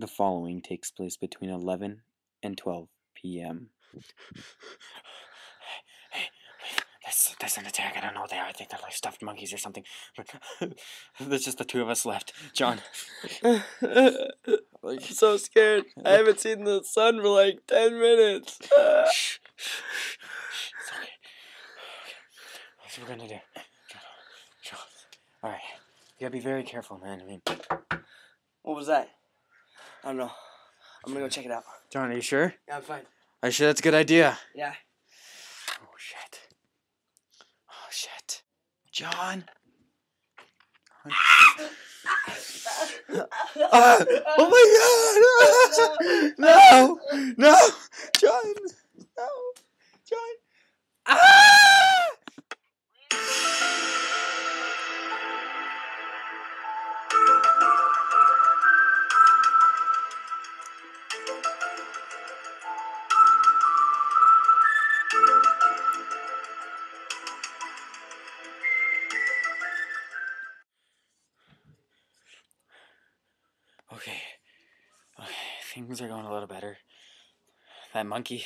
The following takes place between 11 and 12 p.m. Hey, that's an attack. I don't know what they are. I think they're like stuffed monkeys or something. But there's just the two of us left. John. I'm so scared. I haven't seen the sun for like 10 minutes. Shh. It's okay. That's what we're gonna do. John. Alright. You gotta be very careful, man. I mean, What was that? I don't know. I'm gonna go check it out. John, are you sure? Yeah, I'm fine. Are you sure that's a good idea? Yeah. Oh, shit. Oh, shit. John. Oh my god! No! No! John! No! John! Ah! Okay. Things are going a little better. That monkey,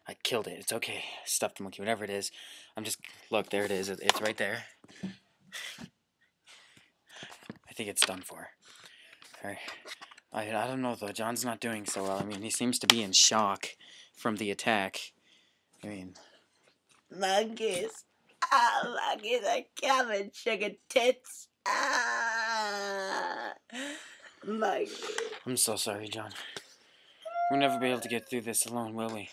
I killed it. It's okay. Stuffed monkey, whatever it is. Look, there it is. It's right there. I think it's done for. Alright. I don't know though. John's not doing so well. I mean, he seems to be in shock from the attack. I mean, Monkeys. Monkeys are coming, sugar tits. Monkeys. I'm so sorry, John. We'll never be able to get through this alone, will we?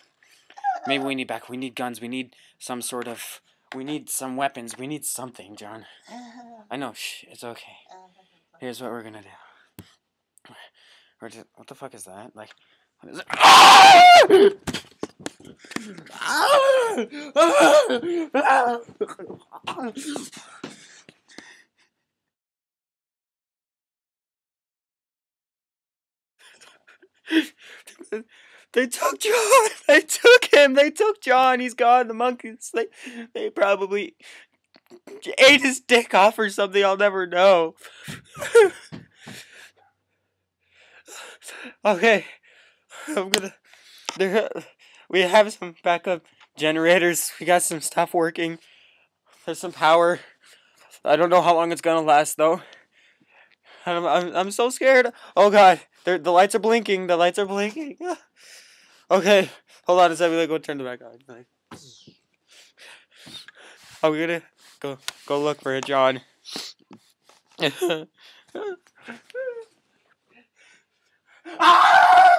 Maybe we need backup. We need guns. We need some sort of... We need some weapons. We need something, John. I know. Shh. It's okay. Here's what we're gonna do. What the fuck is that? Like... What is it? They took John. They took him. They took John. He's gone. The monkeys. They probably ate his dick off or something. I'll never know. Okay. We have some backup generators. We got some stuff working. There's some power. I don't know how long it's gonna last though. I'm so scared. Oh god, the lights are blinking. The lights are blinking. Okay, hold on a second. Go turn the back on. Are we gonna go look for it, John? Oh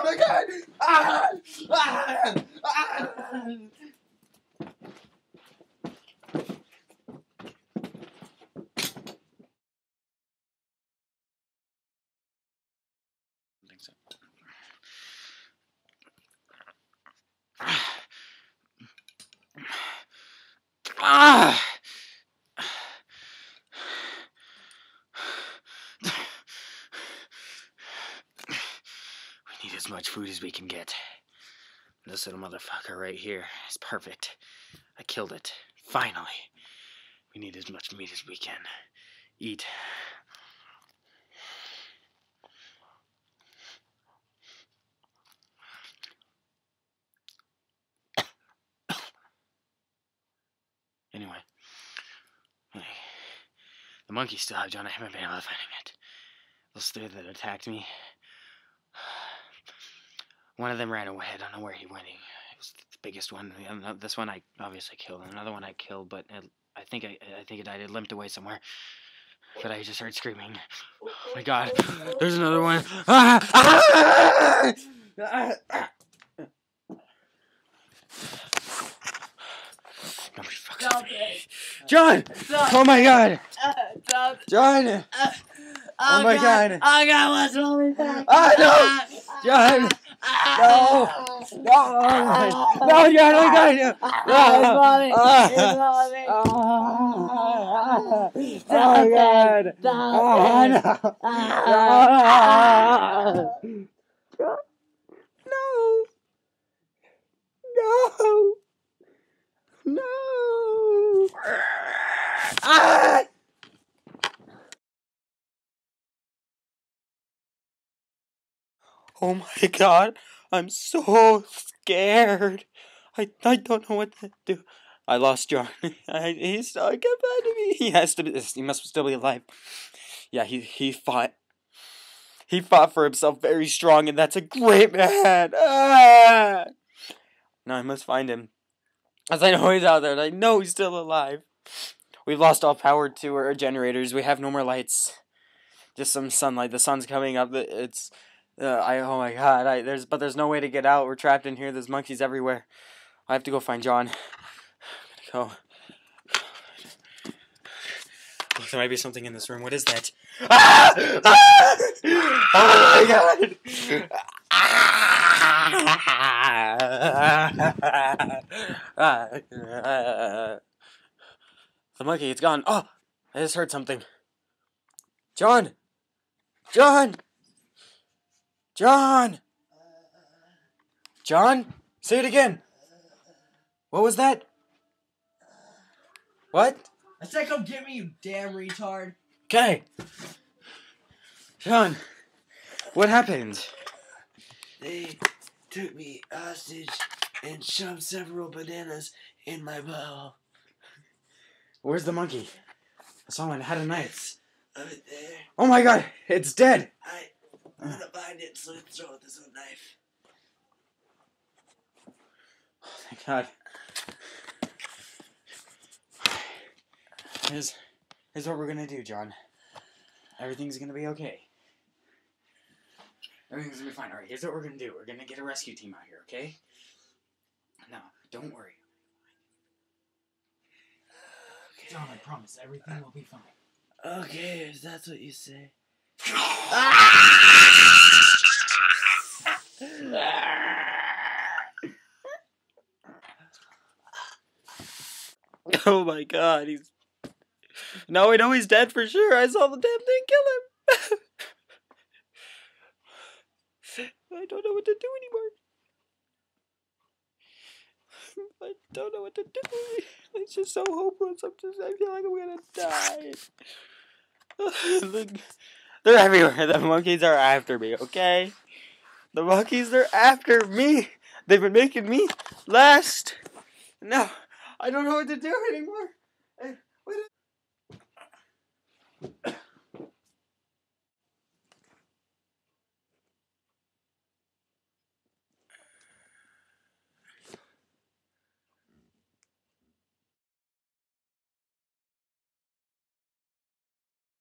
my god! Ah! We need as much food as we can get. This little motherfucker right here is perfect. I killed it. Finally. We need as much meat as we can eat. Anyway. The monkeys still have John. I haven't been able to find him yet. Those three that attacked me. One of them ran away. I don't know where he went. It was the biggest one. This one I obviously killed. Another one I killed, but I think it died. It limped away somewhere. But I just heard screaming. Oh my god. There's another one. Nobody fucking... John! Oh my god! John! Oh my god! Oh god, what's wrong with that? Ah, no! John! No! No! No, John! Oh my god! Oh my god! No! No! Ah! Oh my god, I'm so scared. I don't know what to do. I lost John. He's I can't find me. He must still be alive. Yeah, he fought. He fought for himself very strong, and that's a great man. Ah! Now I must find him. As I know he's out there, and I know he's still alive. We've lost all power to our generators. We have no more lights. Just some sunlight. The sun's coming up. It's oh my god. There's no way to get out. We're trapped in here. There's monkeys everywhere. I have to go find John. I'm gonna go. Oh, there might be something in this room. What is that? Ah! Ah! Oh my god! The monkey, it's gone. Oh! I just heard something. John! John! John! John? Say it again! What was that? What? I said come get me, you damn retard. Okay. John, what happened? They took me hostage and shoved several bananas in my bowl. Where's the monkey? Someone had a knife. Over there. Oh my god, it's dead! I'm gonna find it so it's throw it this old knife. Oh thank god. Here's what we're gonna do, John. Everything's gonna be okay. Everything's gonna be fine. Alright, here's what we're gonna do. We're gonna get a rescue team out here, okay? No, don't worry. Okay. John, I promise, everything will be fine. Okay, if that's what you say. Oh my god, now we know he's dead for sure. I saw the damn thing kill him. I don't know what to do anymore. I don't know what to do. It's just so hopeless. I feel like I'm gonna die. They're everywhere. The monkeys are after me, okay? The monkeys, they're after me. They've been making me last. No, I don't know what to do anymore.